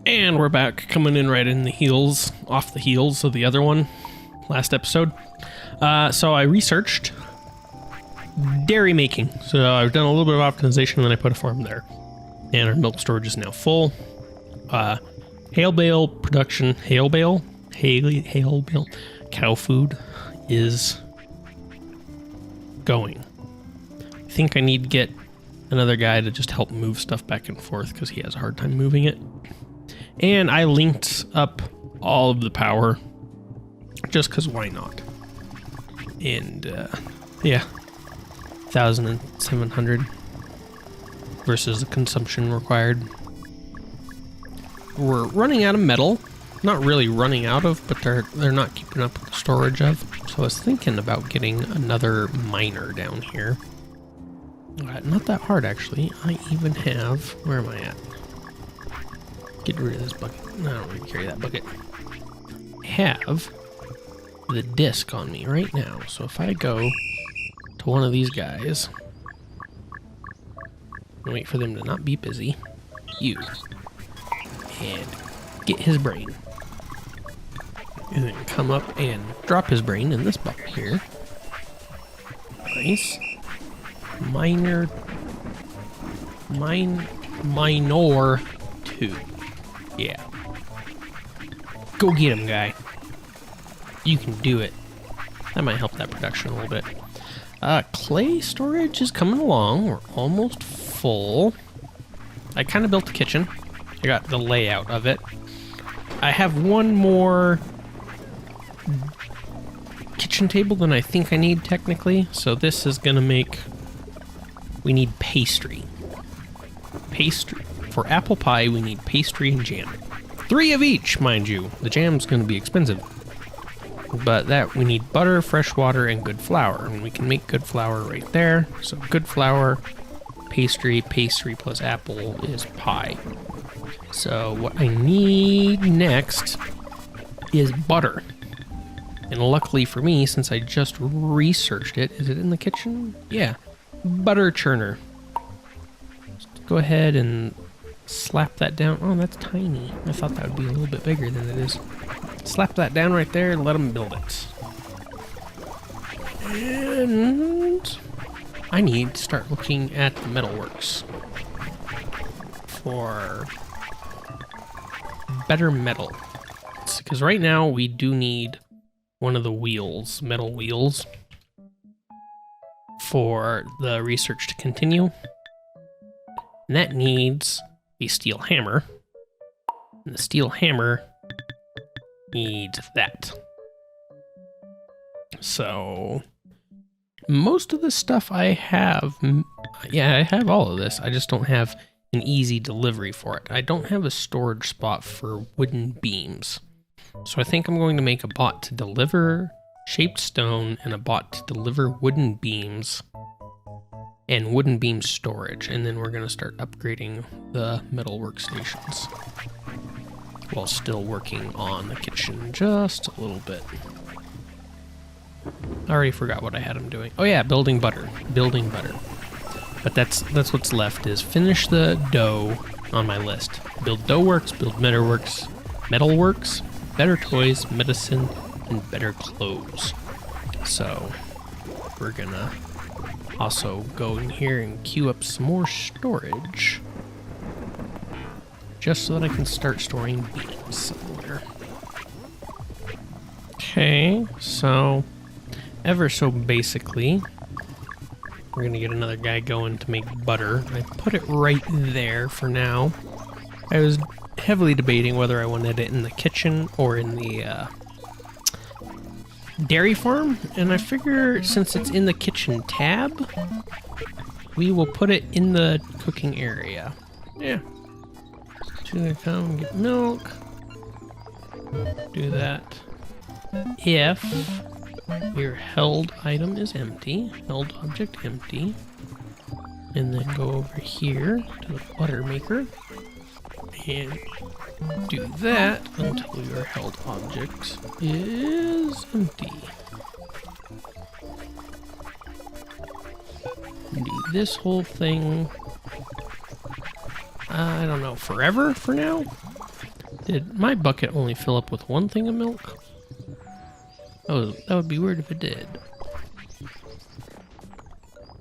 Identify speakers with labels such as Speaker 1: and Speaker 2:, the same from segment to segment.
Speaker 1: And we're back, coming in right in the heels, off the heels of the other one, last episode. So I researched dairy making. So I've done a little bit of optimization, and then I put a farm there. And our milk storage is now full. Hail bale production, hail bale cow food is going. I think I need to get another guy to just help move stuff back and forth because he has a hard time moving it. And I linked up all of the power just because why not? And yeah, 1,700 versus the consumption required. We're running out of metal. Not really running out of, but they're not keeping up with the storage of. So I was thinking about getting another miner down here. Not that hard actually. I even have, where am I at? Get rid of this bucket. No, I don't need to carry that bucket. I have the disc on me right now. So if I go to one of these guys, and wait for them to not be busy, and get his brain. And then come up and drop his brain in this bucket here. Nice. Minor 2. Yeah. Go get him, guy. You can do it. That might help that production a little bit. Clay storage is coming along. We're almost full. I kind of built the kitchen. I got the layout of it. I have one more kitchen table than I think I need technically. So this is gonna make... We need pastry. Pastry. For apple pie, we need pastry and jam. 3 of each, mind you. The jam's going to be expensive. But that, we need butter, fresh water, and good flour. And we can make good flour right there. So good flour, pastry plus apple is pie. So what I need next is butter. And luckily for me, since I just researched it, is it in the kitchen? Yeah. Butter churner. Just go ahead and slap that down. Oh, that's tiny. I thought that would be a little bit bigger than it is. Slap that down right there and let them build it. And I need to start looking at the metalworks for better metal. Because right now we do need one of the wheels, metal wheels, for the research to continue. And that needs a steel hammer. And the steel hammer needs that. So most of the stuff I have, yeah, I have all of this. I just don't have an easy delivery for it. I don't have a storage spot for wooden beams. So I think I'm going to make a bot to deliver shaped stone and a bot to deliver wooden beams and wooden beam storage, and then we're going to start upgrading the metal workstations while still working on the kitchen just a little bit. I already forgot what I had them doing. Oh yeah, building butter. But that's what's left, is finish the dough on my list. Build dough works, build metalworks, better toys, medicine, and better clothes. So we're gonna also go in here and queue up some more storage just so that I can start storing beans somewhere. Okay, so ever so basically we're gonna get another guy going to make butter. I put it right there for now. I was heavily debating whether I wanted it in the kitchen or in the dairy farm, and I figure since it's in the kitchen tab, we will put it in the cooking area. Yeah. She's gonna come and get milk. Do that. If your held item is empty, held object empty, and then go over here to the butter maker and do that until your held object is empty. Do this whole thing, I don't know, forever for now? Did my bucket only fill up with one thing of milk? Oh, that would be weird if it did.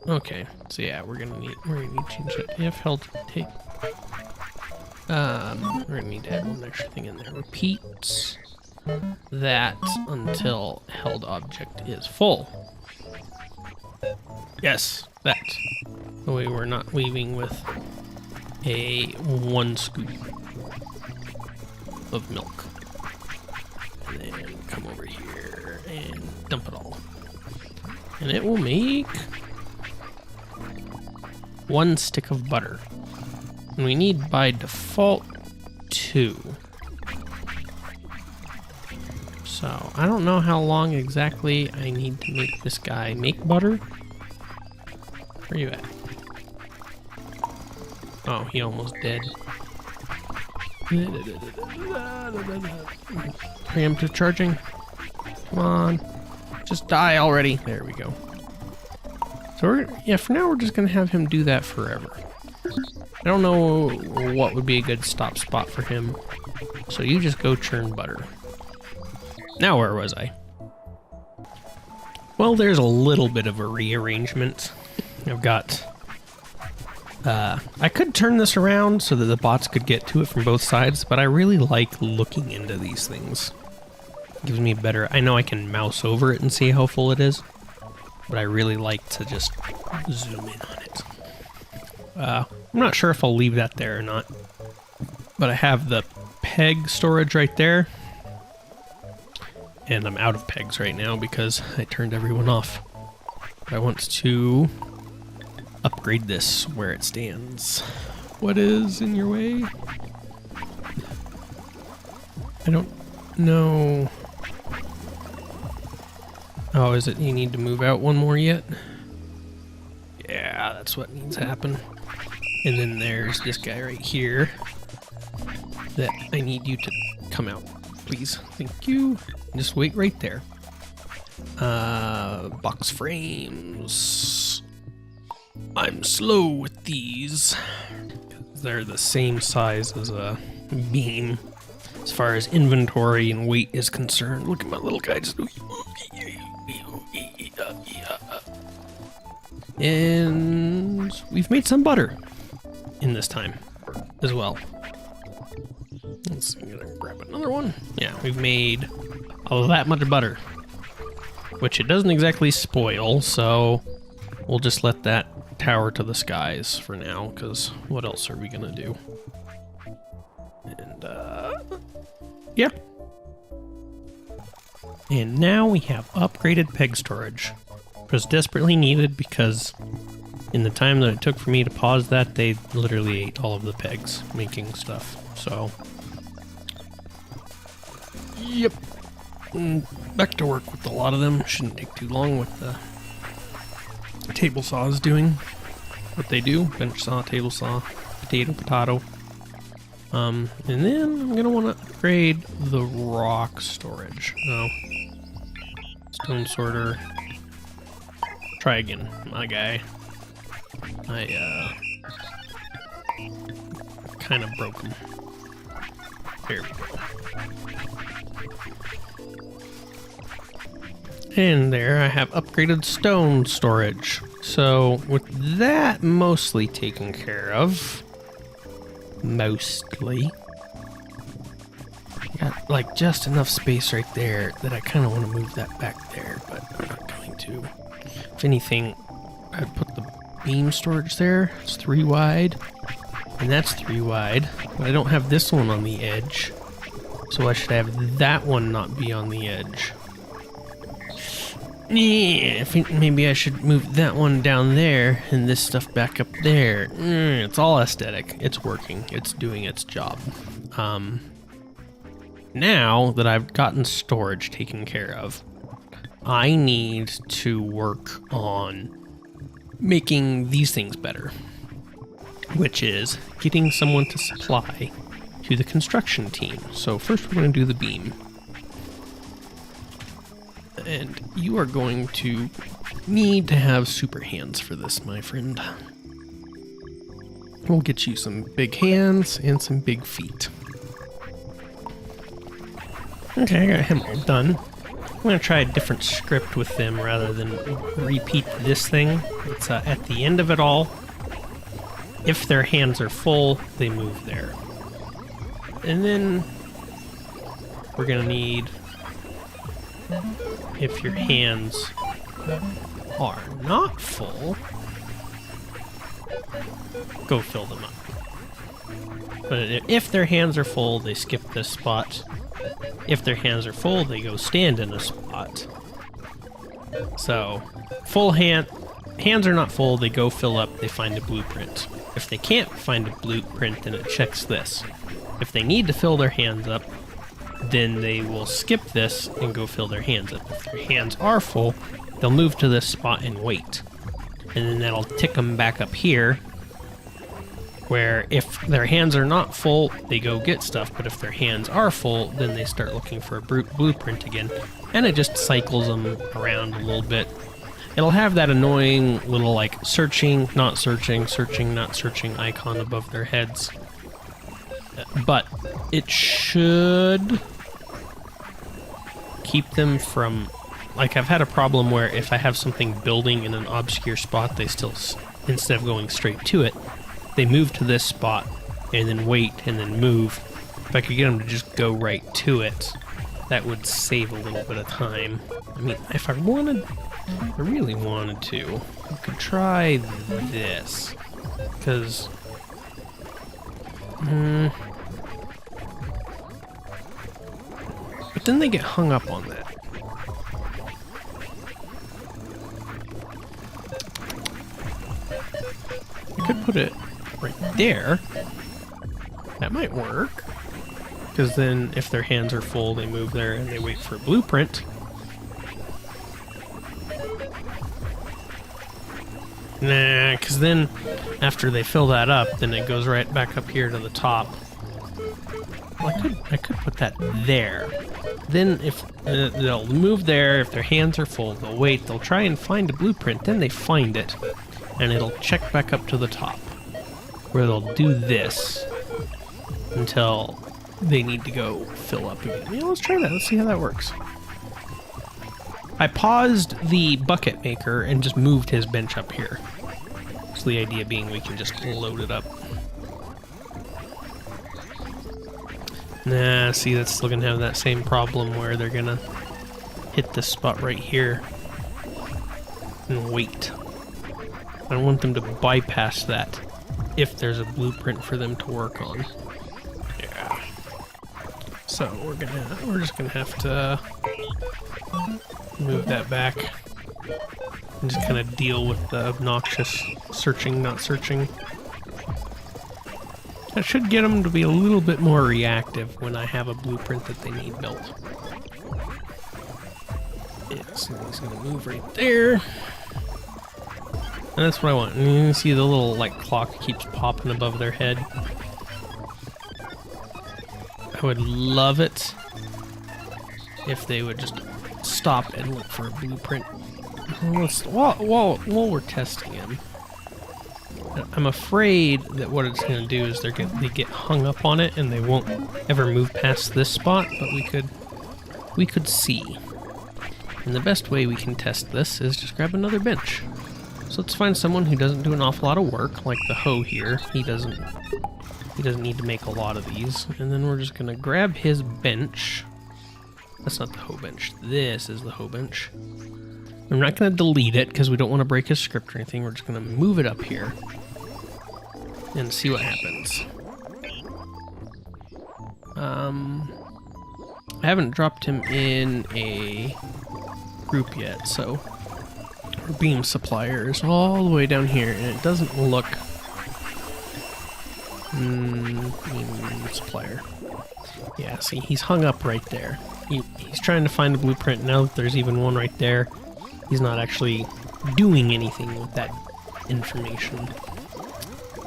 Speaker 1: Okay, so yeah, we're gonna need to change that. If held take. We're gonna need to add one extra thing in there. Repeats that until held object is full. Yes, that. The way we're not weaving with a 1 scoop of milk. And then come over here and dump it all. And it will make 1 stick of butter. And we need by default 2. So I don't know how long exactly I need to make this guy make butter. Where are you at? Oh, he almost dead. Preemptive charging. Come on. Just die already. There we go. So for now we're just gonna have him do that forever. I don't know what would be a good stop spot for him. So you just go churn butter. Now where was I? Well, there's a little bit of a rearrangement. I've got... I could turn this around so that the bots could get to it from both sides, but I really like looking into these things. It gives me a better... I know I can mouse over it and see how full it is, but I really like to just zoom in on it. I'm not sure if I'll leave that there or not, but I have the peg storage right there, and I'm out of pegs right now because I turned everyone off. But I want to upgrade this where it stands. What is in your way? I don't know. Oh, is it you need to move out one more yet? Yeah, that's what needs to happen. And then there's this guy right here that I need you to come out, please. Thank you. Just wait right there. Box frames. I'm slow with these. They're the same size as a beam as far as inventory and weight is concerned. Look at my little guy just... And we've made some butter in this time as well. Let's see, I'm gonna grab another one. Yeah, we've made all that much butter, which it doesn't exactly spoil, so we'll just let that tower to the skies for now, because what else are we gonna do? And yeah. And now we have upgraded peg storage. It was desperately needed because in the time that it took for me to pause that, they literally ate all of the pegs making stuff. So, yep. Back to work with a lot of them. Shouldn't take too long with the table saws doing what they do. Bench saw, table saw, potato. And then I'm gonna want to upgrade the rock storage. No. Stone sorter. Try again, my guy. I kind of broke him. There we go. And there I have upgraded stone storage. So with that mostly taken care of, got like just enough space right there that I kind of want to move that back there, but I'm not going to. If anything, I'd put the beam storage there. It's 3 wide, and that's 3 wide, but I don't have this one on the edge, so I should have that one not be on the edge. Yeah, I think maybe I should move that one down there and this stuff back up there. It's all aesthetic. It's working. It's doing its job. Now that I've gotten storage taken care of, I need to work on making these things better, which is getting someone to supply to the construction team. So first we're going to do the beam. And you are going to need to have super hands for this, my friend. We'll get you some big hands and some big feet. Okay, I got him all done. I'm going to try a different script with them rather than repeat this thing. It's at the end of it all. If their hands are full, they move there. And then we're going to need, if your hands are not full, go fill them up. But if their hands are full, they skip this spot. If their hands are full, they go stand in a spot. So, hands are not full, they go fill up, they find a blueprint. If they can't find a blueprint, then it checks this. If they need to fill their hands up, then they will skip this and go fill their hands up. If their hands are full, they'll move to this spot and wait. And then that'll tick them back up here, where if their hands are not full, they go get stuff, but if their hands are full, then they start looking for a blueprint again, and it just cycles them around a little bit. It'll have that annoying little, like, searching, not searching, searching, not searching icon above their heads. But it should keep them from, like, I've had a problem where if I have something building in an obscure spot, they still, instead of going straight to it, they move to this spot and then wait and then move. If I could get them to just go right to it, that would save a little bit of time. I mean, if I really wanted to, I could try this. Because, but then they get hung up on that. I could put it right there. That might work. Because then if their hands are full, they move there and they wait for a blueprint. Nah, because then after they fill that up, then it goes right back up here to the top. Well, I could put that there. Then if they'll move there, if their hands are full, they'll wait, they'll try and find a blueprint, then they find it, and it'll check back up to the top, where they'll do this until they need to go fill up again. Yeah, let's try that. Let's see how that works. I paused the bucket maker and just moved his bench up here. So the idea being we can just load it up. Nah, see, that's still gonna have that same problem where they're gonna hit this spot right here and wait. I don't want them to bypass that if there's a blueprint for them to work on. Yeah. So we're just gonna have to move that back and just kind of deal with the obnoxious searching, not searching. That should get them to be a little bit more reactive when I have a blueprint that they need built. Yeah, so he's gonna move right there. And that's what I want. And you can see the little, like, clock keeps popping above their head. I would love it if they would just stop and look for a blueprint. While we're testing him, I'm afraid that what it's going to do is they get hung up on it and they won't ever move past this spot, but we could see. And the best way we can test this is just grab another bench. So let's find someone who doesn't do an awful lot of work, like the hoe here. He doesn't need to make a lot of these. And then we're just going to grab his bench. That's not the hoe bench. This is the hoe bench. I'm not going to delete it because we don't want to break his script or anything. We're just going to move it up here and see what happens. I haven't dropped him in a group yet, so our beam supplier is all the way down here, and it doesn't look... beam supplier. Yeah, see, he's hung up right there. He's trying to find a blueprint. Now that there's even one right there, he's not actually doing anything with that information.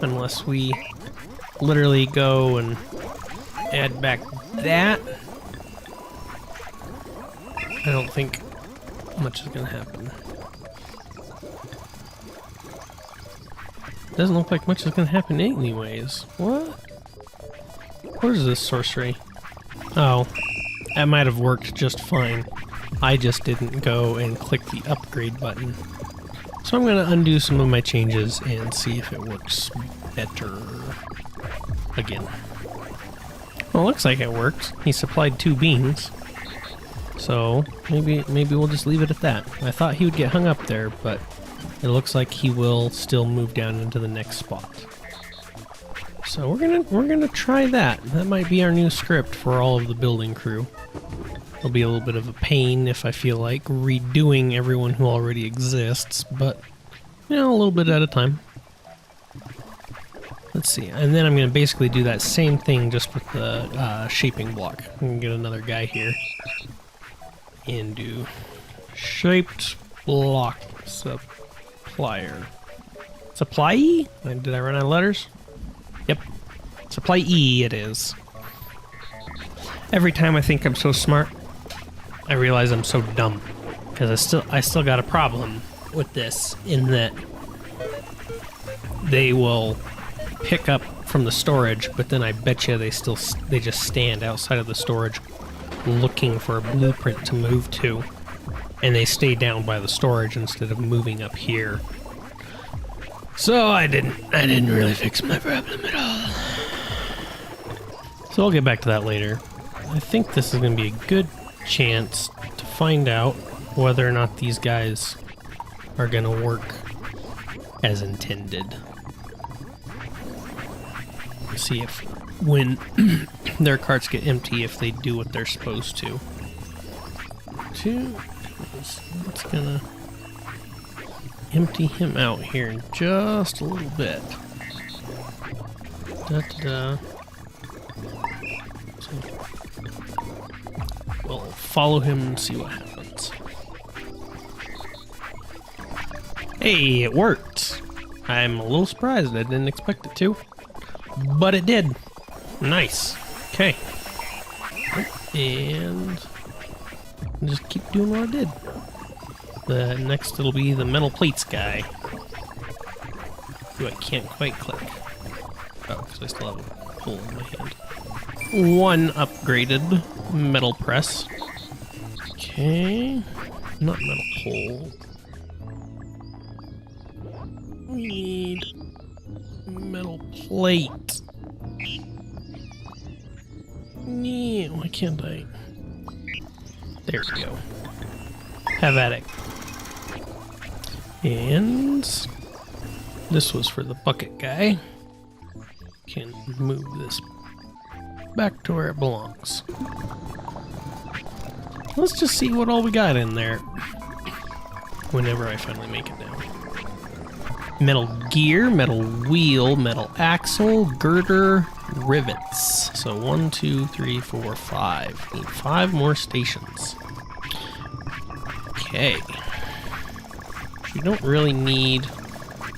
Speaker 1: Unless we literally go and add back that, I don't think much is going to happen. Doesn't look like much is going to happen anyways. What? What is this sorcery? Oh, That might have worked just fine. I just didn't go and click the upgrade button. So I'm going to undo some of my changes and see if it works better again. Well, looks like it works. He supplied 2 beans. So maybe we'll just leave it at that. I thought he would get hung up there, but it looks like he will still move down into the next spot. So we're gonna try that. That might be our new script for all of the building crew. It'll be a little bit of a pain if I feel like redoing everyone who already exists, but you know, a little bit at a time. Let's see, and then I'm gonna basically do that same thing just with the shaping block. I'm gonna get another guy here and do shaped block supplier. Supply? Did I run out of letters? Yep. Supply E it is. Every time I think I'm so smart, I realize I'm so dumb. Because I still got a problem with this in that they will pick up from the storage, but then I bet you they just stand outside of the storage looking for a blueprint to move to. And they stay down by the storage instead of moving up here. So I didn't really fix my problem at all. So I'll get back to that later. I think this is going to be a good chance to find out whether or not these guys are going to work as intended. See if when their carts get empty, if they do what they're supposed to. It's gonna empty him out here in just a little bit. Da-da-da. So we'll follow him and see what happens. Hey, it worked! I'm a little surprised. I didn't expect it to. But it did. Nice. Okay. And just keep doing what I did. The next it'll be the metal plates guy. Who I can't quite click. Oh, because I still have a pull in my hand. 1 upgraded metal press. Okay. Not metal pole. We need metal plate. Yeah, why can't I? There we go. Have at it. And this was for the bucket guy. Can move this back to where it belongs. Let's just see what all we got in there whenever I finally make it down. Metal gear, metal wheel, metal axle, girder, rivets. So 1, 2, 3, 4, 5. Need 5 more stations. Okay. We don't really need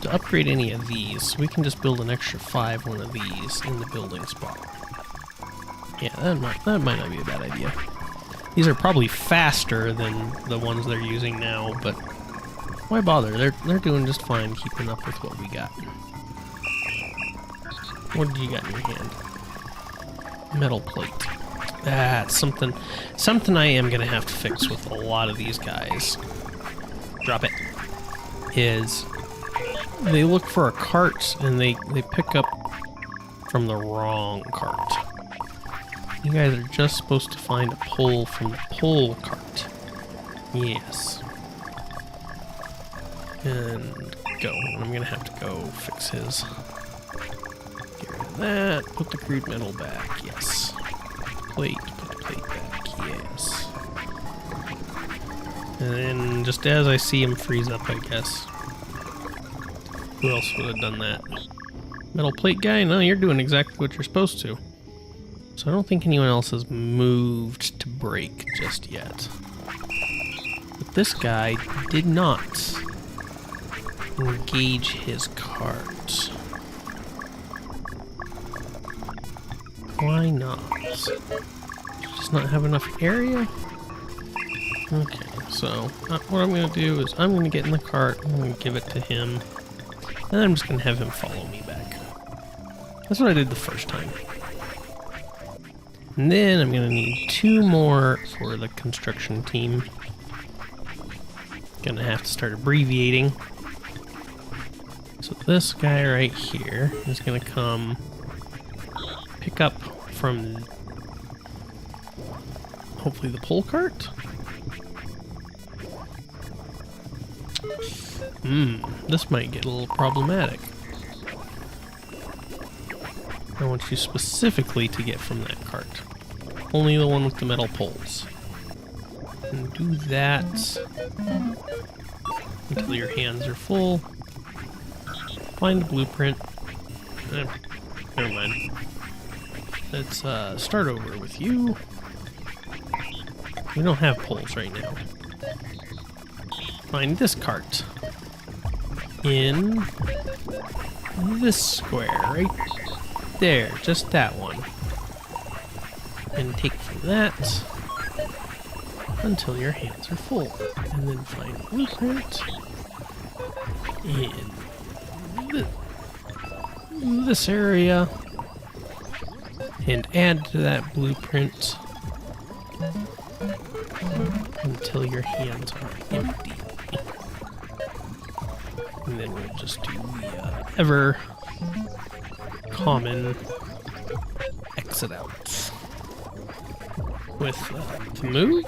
Speaker 1: to upgrade any of these. We can just build an extra 5 one of these in the building spot. Yeah, that might not be a bad idea. These are probably faster than the ones they're using now, but why bother? They're doing just fine keeping up with what we got. What do you got in your hand? Metal plate. That's something I am gonna have to fix with a lot of these guys. Drop it. Is they look for a cart and they pick up from the wrong cart. You guys are just supposed to find a pull from the pull cart. Yes. And go. And I'm gonna have to go fix his. Get rid of that. Put the crude metal back. Yes. Plate. Put the plate back. Yes. And then just as I see him freeze up, I guess. Who else would have done that? Metal plate guy? No, you're doing exactly what you're supposed to. So I don't think anyone else has moved to break just yet. But this guy did not engage his cart. Why not? Just not have enough area? Okay, so what I'm going to do is I'm going to get in the cart, I'm going to give it to him, and then I'm just going to have him follow me back. That's what I did the first time. And then I'm gonna need 2 more for the construction team. Gonna have to start abbreviating. So this guy right here is gonna come pick up from hopefully the pole cart. This might get a little problematic. I want you specifically to get from that cart. Only the one with the metal poles. And do that until your hands are full. Find the blueprint. Never mind. Let's start over with you. We don't have poles right now. Find this cart. In this square, right there, just that one. And take from that until your hands are full. And then find the blueprint in this area. And add to that blueprint until your hands are empty. And then we'll just do the ever common exit out with the move.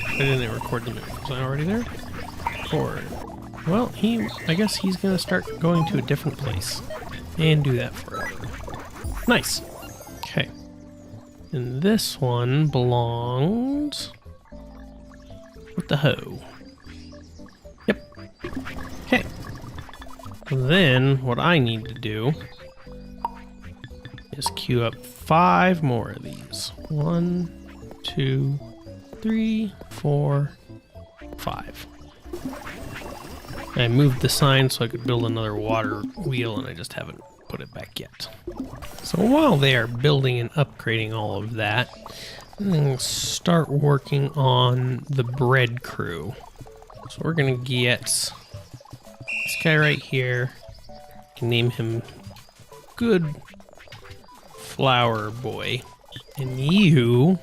Speaker 1: I didn't record the move. Was I already there? Or, well, I guess he's gonna start going to a different place and do that forever. Nice. Okay. And this one belongs with the hoe. Yep. Okay. Then what I need to do is queue up 5 more of these. 1, 2, 3, 4, 5. I moved the sign so I could build another water wheel, and I just haven't put it back yet. So while they are building and upgrading all of that, I'm going to start working on the bread crew. So we're going to get this guy right here. Can name him Good Flower Boy. And you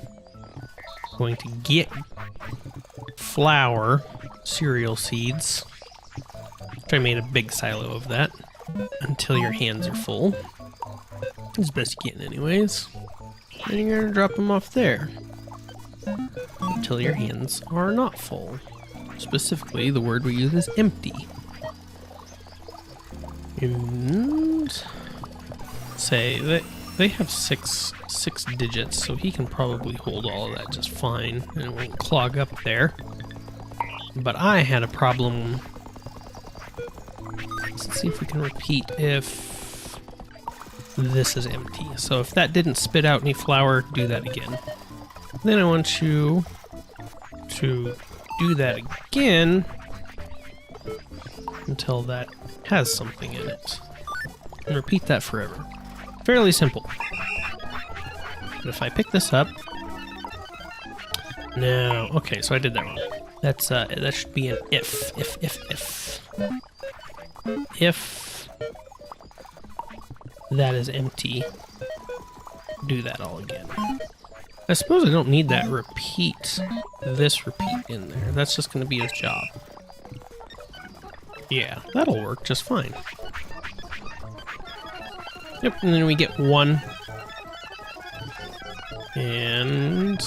Speaker 1: are going to get flour cereal seeds. Which I made a big silo of that until your hands are full. As best you can anyways. And you're going to drop them off there until your hands are not full. Specifically, the word we use is empty. And say that they have six digits, so he can probably hold all of that just fine, and it won't clog up there. But I had a problem. Let's see if we can repeat if this is empty. So if that didn't spit out any flour, do that again. Then I want you to do that again until that has something in it. And repeat that forever. Fairly simple. But if I pick this up... No, okay, so I did that wrong. That's, that should be an if. If that is empty, do that all again. I suppose I don't need that repeat in there. That's just going to be his job. Yeah, that'll work just fine. Yep, and then we get 1. And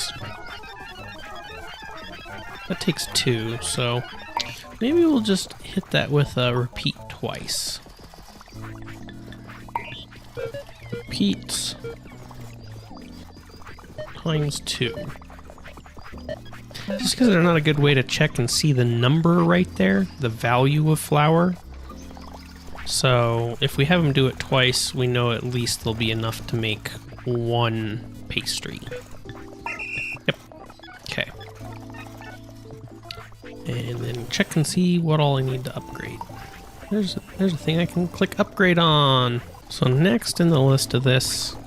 Speaker 1: that takes 2, so maybe we'll just hit that with a repeat twice. Repeat times 2. Just because they're not a good way to check and see the number right there, the value of flour. So if we have them do it twice, we know at least there'll be enough to make 1 pastry. Yep. Okay. And then check and see what all I need to upgrade. There's a thing I can click upgrade on. So next in the list of this,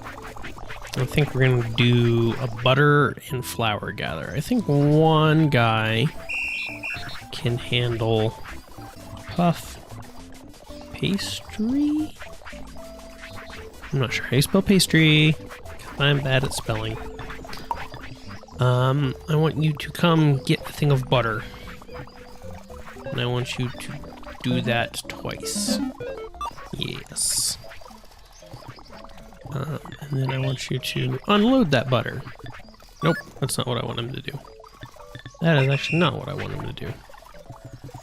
Speaker 1: I think we're going to do a butter and flour gather. I think one guy can handle puff pastry? I'm not sure how you spell pastry, 'cause I'm bad at spelling. I want you to come get a thing of butter. And I want you to do that twice. Yes. And then I want you to unload that butter. Nope, that's not what I want him to do. That is actually not what I want him to do.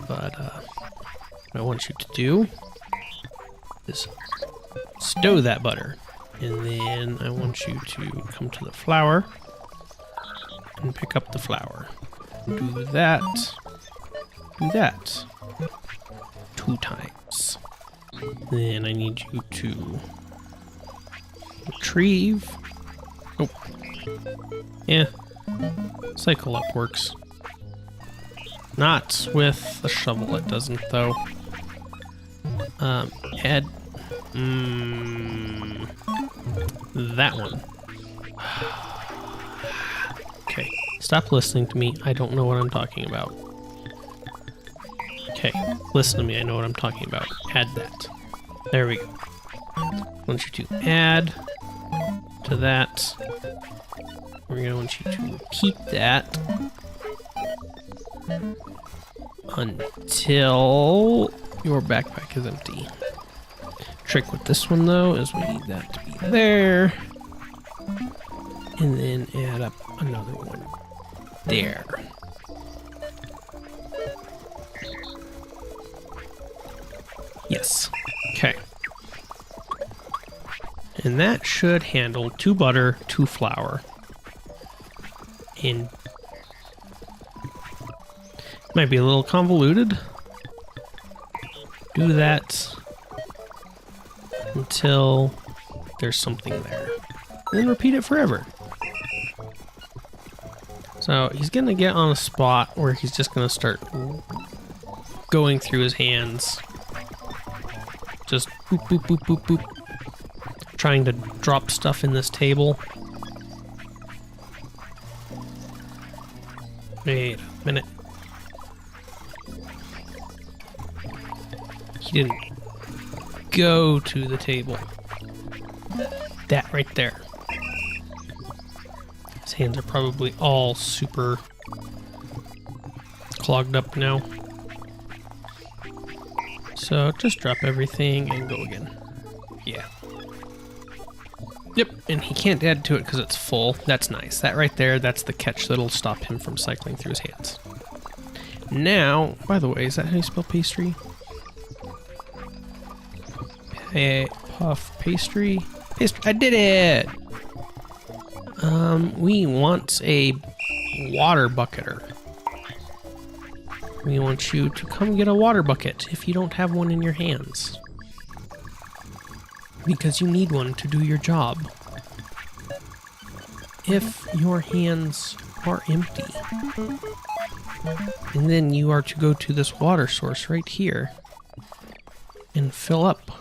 Speaker 1: But, what I want you to do is stow that butter. And then I want you to come to the flour and pick up the flour. Do that. Do that. 2 times. Then I need you to retrieve. Nope. Yeah. Cycle up works. Not with the shovel, it doesn't though. Add that one. Okay, stop listening to me. I don't know what I'm talking about. Okay, listen to me. I know what I'm talking about. Add that. There we go. I want you to add to that. We're going to want you to repeat that until your backpack is empty. Trick with this one though is we need that to be there, and then add up another one there. Yes. Okay. And that should handle 2 butter, 2 flour. And might be a little convoluted. Do that until there's something there. And then repeat it forever. So he's gonna get on a spot where he's just gonna start going through his hands. Just boop, boop, boop, boop, boop. Trying to drop stuff in this table. Wait a minute. He didn't go to the table. That right there. His hands are probably all super clogged up now. So just drop everything and go again. Yeah. Yep, and he can't add to it because it's full. That's nice. That right there, that's the catch that'll stop him from cycling through his hands. Now, by the way, is that how you spell pastry? Puff pastry? I did it! We want a water bucketer. We want you to come get a water bucket if you don't have one in your hands. Because you need one to do your job. If your hands are empty, and then you are to go to this water source right here and fill up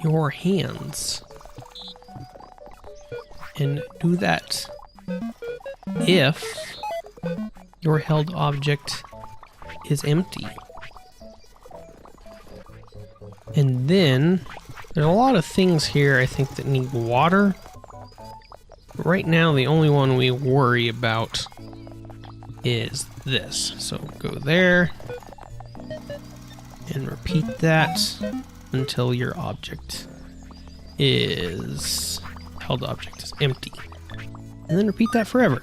Speaker 1: your hands and do that if your held object is empty. And then there's a lot of things here I think that need water. Right now the only one we worry about is this. So go there and repeat that until your object is held object is empty. And then repeat that forever.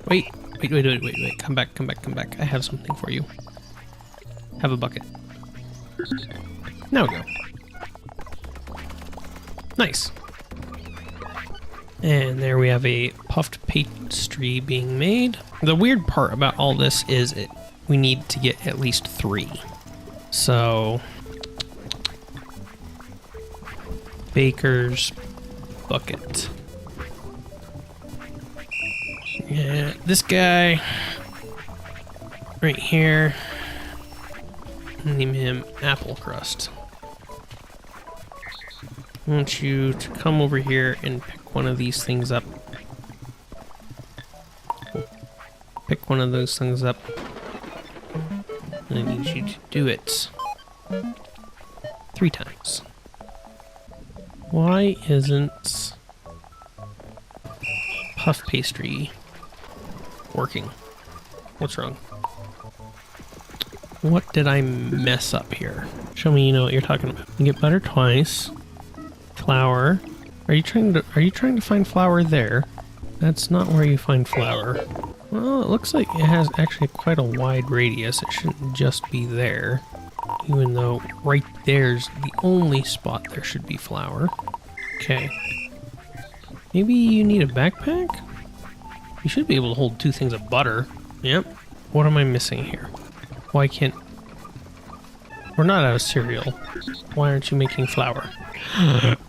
Speaker 1: Wait. Come back. I have something for you. Have a bucket. Now go. Nice. And there we have a puffed pastry being made. The weird part about all this is we need to get at least 3. So, baker's bucket. Yeah, this guy right here, name him Apple Crust. I want you to come over here and pick one of these things up. Pick one of those things up. And I need you to do it 3 times. Why isn't puff pastry working? What's wrong? What did I mess up here? Show me you know what you're talking about. You get butter twice. Flour. Are you trying to find flour there? That's not where you find flour. Well, it looks like it has actually quite a wide radius. It shouldn't just be there. Even though right there's the only spot there should be flour. Okay. Maybe you need a backpack? You should be able to hold 2 things of butter. Yep. What am I missing here? Why can't... We're not out of cereal. Why aren't you making flour?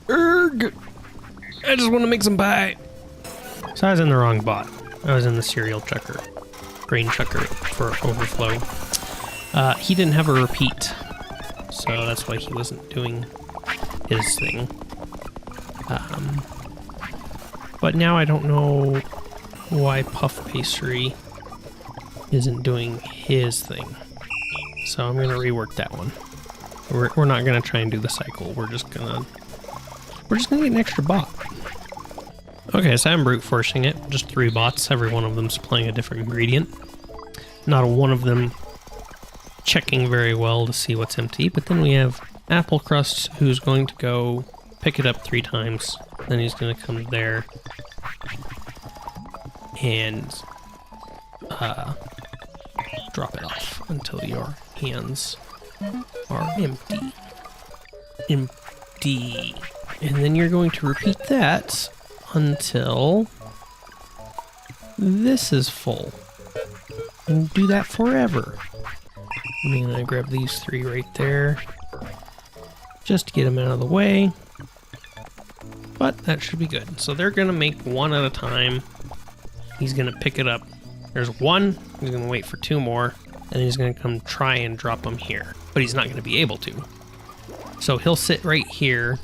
Speaker 1: Erg! I just want to make some pie! So I was in the wrong bot. I was in the cereal chucker. Grain chucker for overflow. He didn't have a repeat. So that's why he wasn't doing his thing. But now I don't know why puff pastry isn't doing his thing. So I'm gonna rework that one. We're not gonna try and do the cycle. We're just gonna get an extra bot. Okay, so I'm brute forcing it. Just 3 bots. Every one of them supplying a different ingredient. Not one of them checking very well to see what's empty. But then we have Apple Crust, who's going to go pick it up 3 times. Then he's gonna come there and drop it off until your hands are empty. Empty. And then you're going to repeat that until this is full. And do that forever. I'm gonna grab these 3 right there. Just to get them out of the way. But that should be good. So they're gonna make 1 at a time. He's gonna pick it up. There's 1, he's gonna wait for 2 more, and he's gonna come try and drop them here. But he's not gonna be able to. So he'll sit right here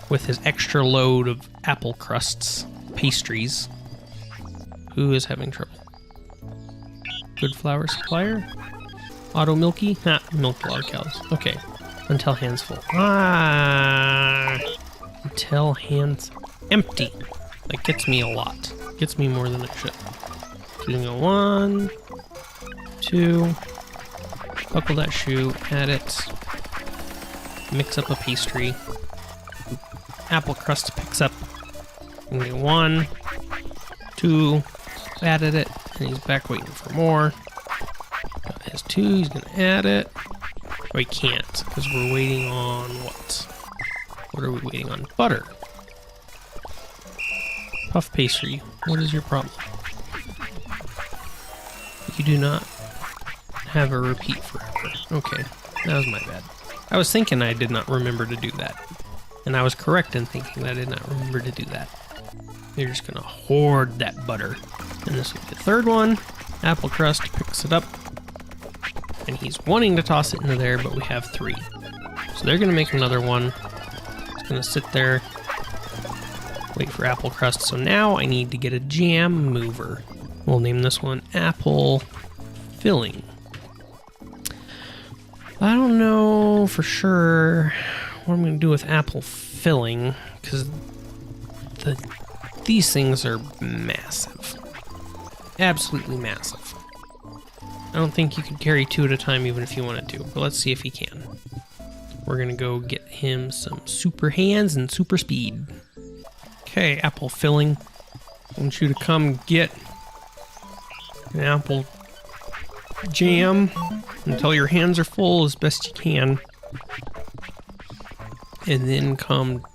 Speaker 1: with his extra load of apple crusts, pastries. Who is having trouble? Good flour supplier? Auto Milky? Ha, milk a lot of cows. Okay, until hands full. Until hands empty. That gets me a lot. Gets me more than it should. So you go 1, 2, buckle that shoe, add it, mix up a pastry. Apple crust picks up. And we 1, 2, added it, and he's back waiting for more. Got his 2, he's gonna add it. Oh, he can't, because we're waiting on what? What are we waiting on? Butter. Puff pastry, what is your problem? You do not have a repeat forever. Okay, that was my bad. I was thinking I did not remember to do that. And I was correct in thinking that I did not remember to do that. You're just gonna hoard that butter. And this will be the 3rd one. Apple crust picks it up. And he's wanting to toss it into there, but we have 3. So they're gonna make another one. It's gonna sit there. Wait for apple crust. So now I need to get a jam mover. We'll name this one Apple Filling. I don't know for sure what I'm going to do with apple filling, because these things are massive. Absolutely massive. I don't think you could carry 2 at a time even if you wanted to, but let's see if he can. We're going to go get him some super hands and super speed. Okay, apple filling. I want you to come get an apple jam until your hands are full as best you can. And then come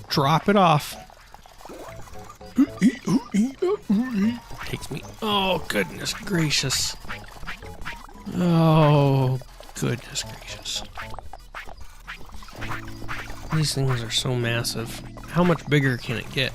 Speaker 1: drop it off. Takes me, oh goodness gracious. Oh goodness gracious. These things are so massive. How much bigger can it get?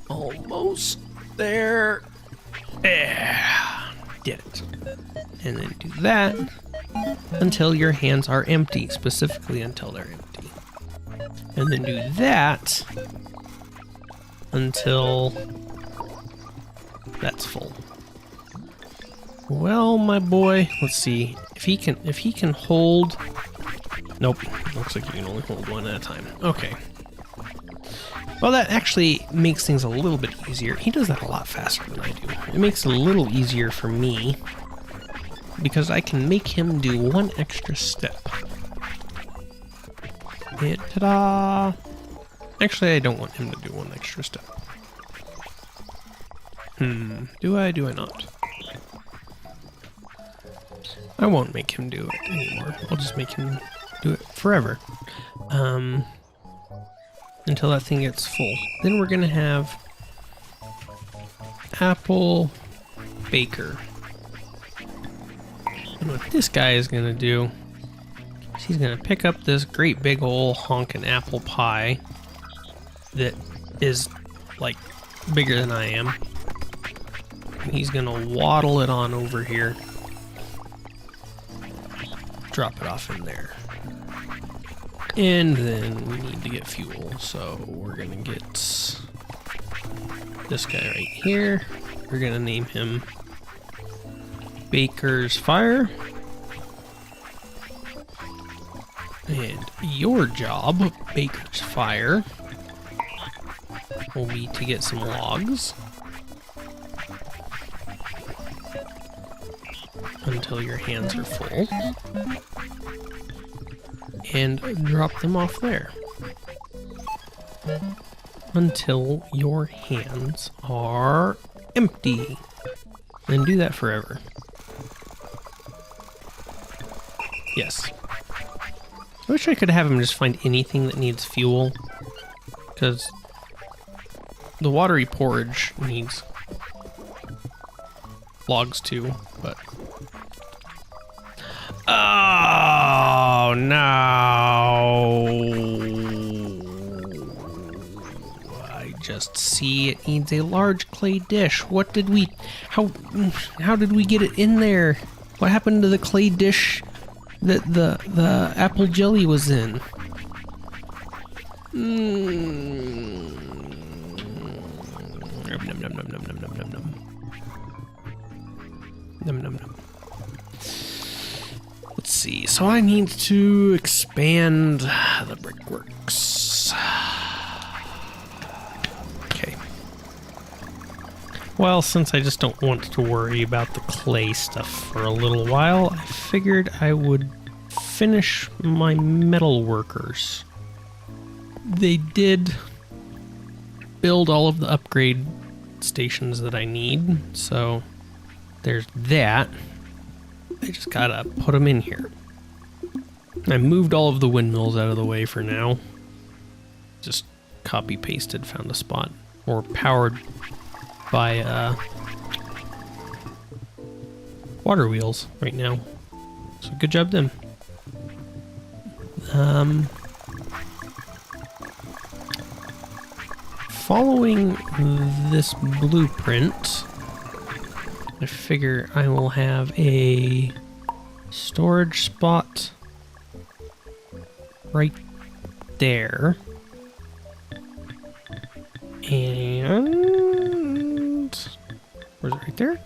Speaker 1: Almost there. Yeah, did it. And then do that until your hands are empty, specifically until they're empty. And then do that until that's full. Well, my boy, let's see if he can hold. Nope, looks like you can only hold one at a time. Okay. Well, that actually makes things a little bit easier. He does that a lot faster than I do. It makes it a little easier for me because I can make him do one extra step. Ta-da! Actually, I don't want him to do one extra step. Do I? Do I not? I won't make him do it anymore. I'll just make him do it forever. Until that thing gets full. Then we're gonna have apple baker. And what this guy is gonna do is he's gonna pick up this great big ol' honkin' apple pie that is like bigger than I am. And he's gonna waddle it on over here. Drop it off in there. And then we need to get fuel, so we're gonna get this guy right here. We're gonna name him Baker's Fire. And your job, Baker's Fire, will be to get some logs until your hands are full. And drop them off there until your hands are empty. And do that forever. Yes. I wish I could have him just find anything that needs fuel, because the watery porridge needs logs too, but oh no! I just see it needs a large clay dish. What did we? How did we get it in there? What happened to the clay dish that the apple jelly was in? Num num num num num num num num num. Num num num. Let's see, so I need to expand the brickworks. Okay. Well, since I just don't want to worry about the clay stuff for a little while, I figured I would finish my metal workers. They did build all of the upgrade stations that I need, so there's that. I just gotta put them in here. I moved all of the windmills out of the way for now. Just copy pasted, found a spot. Or powered by water wheels right now. So good job them. Following this blueprint, I figure I will have a storage spot right there. And where's it right there?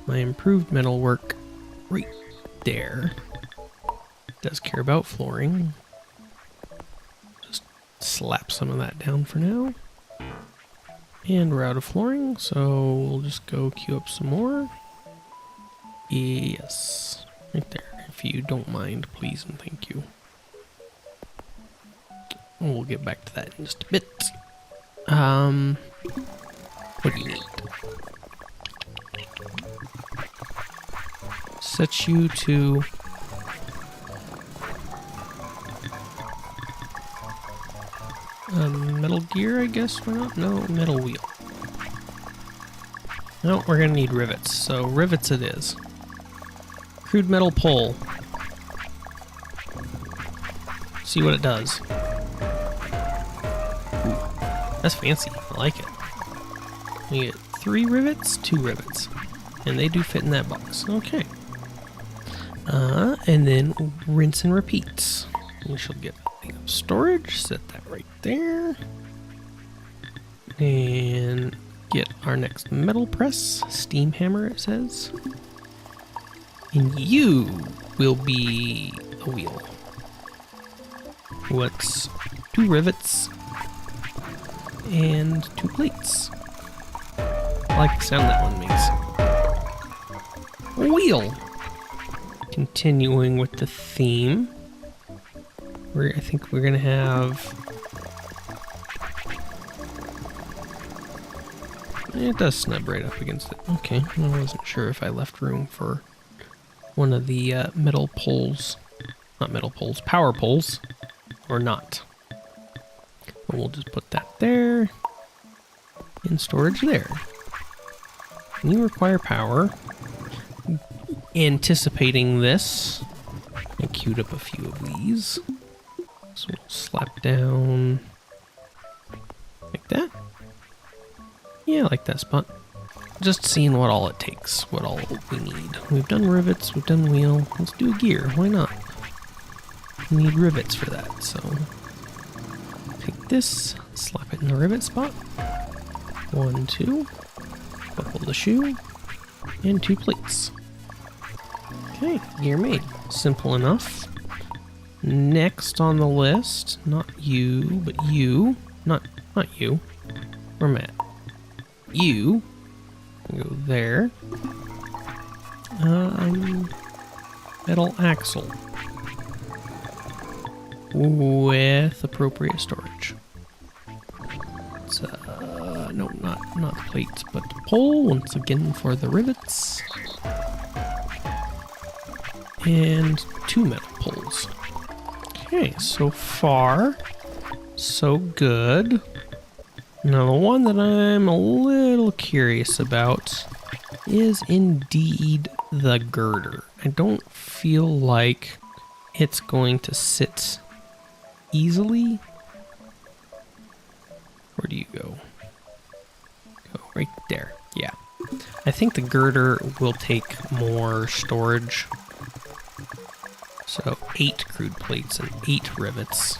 Speaker 1: My improved metal work right there. It does care about flooring. Just slap some of that down for now. And we're out of flooring, so we'll just go queue up some more. Yes, right there. If you don't mind, please and thank you. We'll get back to that in just a bit. What do you need? Set you to metal gear, I guess. We're not. No, metal wheel. No, we're gonna need rivets. So rivets it is. Crude metal pole. See what it does. Ooh, that's fancy. I like it. We get 3 rivets, 2 rivets, and they do fit in that box. Okay. And then rinse and repeat. We shall get storage. Set that right there. And get our next metal press. Steam hammer, it says. And you will be a wheel. What's 2 rivets and 2 plates. I like the sound that one makes. A wheel. Continuing with the theme. I think we're gonna have... It does snub right up against it. Okay, I wasn't sure if I left room for one of the metal poles. Not metal poles, power poles. Or not. But we'll just put that there. And storage there. And you require power. Anticipating this, I queued up a few of these. So we'll slap down like that. Yeah, I like that spot. Just seeing what all it takes, what all we need. We've done rivets, we've done wheel. Let's do a gear, why not? We need rivets for that, so take this, slap it in the rivet spot. 1, 2, buckle the shoe, and 2 plates. Okay, gear made. Simple enough. Next on the list, not you, but you. Not you. Where am I at? You. Go there. Metal axle. With appropriate storage. It's, no, not the plates, but the pole, once again for the rivets. And 2 metal poles. Okay, so far, so good. Now the one that I'm a little curious about is indeed the girder. I don't feel like it's going to sit easily. Where do you go? Go right there. Yeah. I think the girder will take more storage. So 8 crude plates and 8 rivets.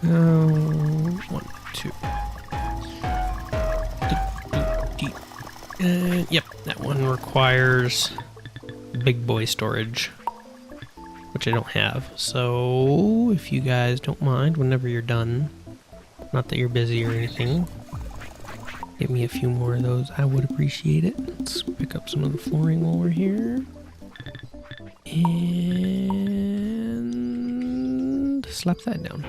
Speaker 1: 1, 2. Yep, that one requires big boy storage, which I don't have. So if you guys don't mind, whenever you're done, not that you're busy or anything, give me a few more of those. I would appreciate it. Let's pick up some of the flooring while we're here. And slap that down.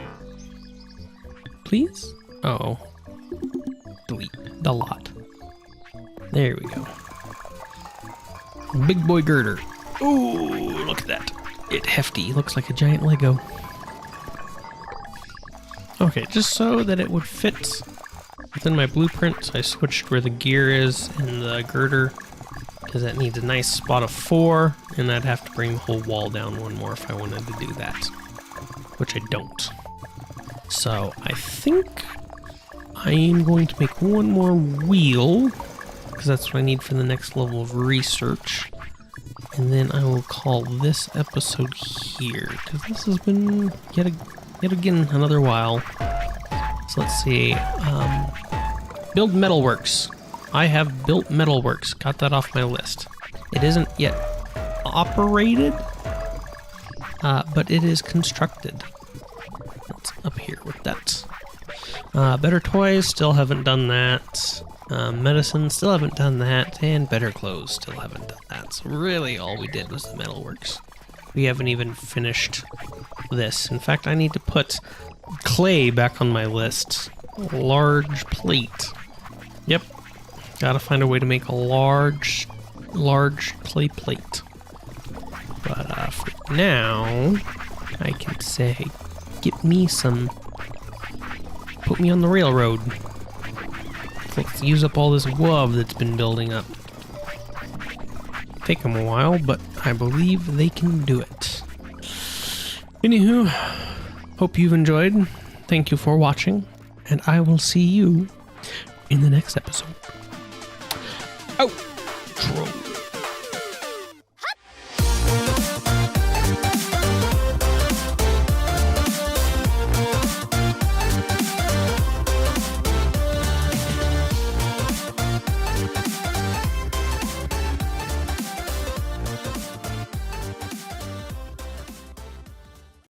Speaker 1: Please? Oh. Delete the lot. There we go. Big boy girder. Ooh, look at that. It's hefty. Looks like a giant Lego. Okay, just so that it would fit within my blueprint, I switched where the gear is in the girder, because that needs a nice spot of 4, and I'd have to bring the whole wall down 1 more if I wanted to do that, which I don't. So I think I am going to make 1 more wheel, because that's what I need for the next level of research. And then I will call this episode here, because this has been yet again another while. So let's see. Build Metalworks. I have built Metalworks. Got that off my list. It isn't yet operated, but it is constructed. It's up here with that. Better Toys, still haven't done that. Medicine, still haven't done that. And Better Clothes, still haven't done that. So really all we did was the Metalworks. We haven't even finished this. In fact, I need to put clay back on my list. Large plate. Yep. Gotta find a way to make a large clay plate. But for now, I can say, get me some, put me on the railroad. Let's use up all this wub that's been building up. Take them a while, but I believe they can do it. Anywho, hope you've enjoyed. Thank you for watching, and I will see you in the next episode. Outro.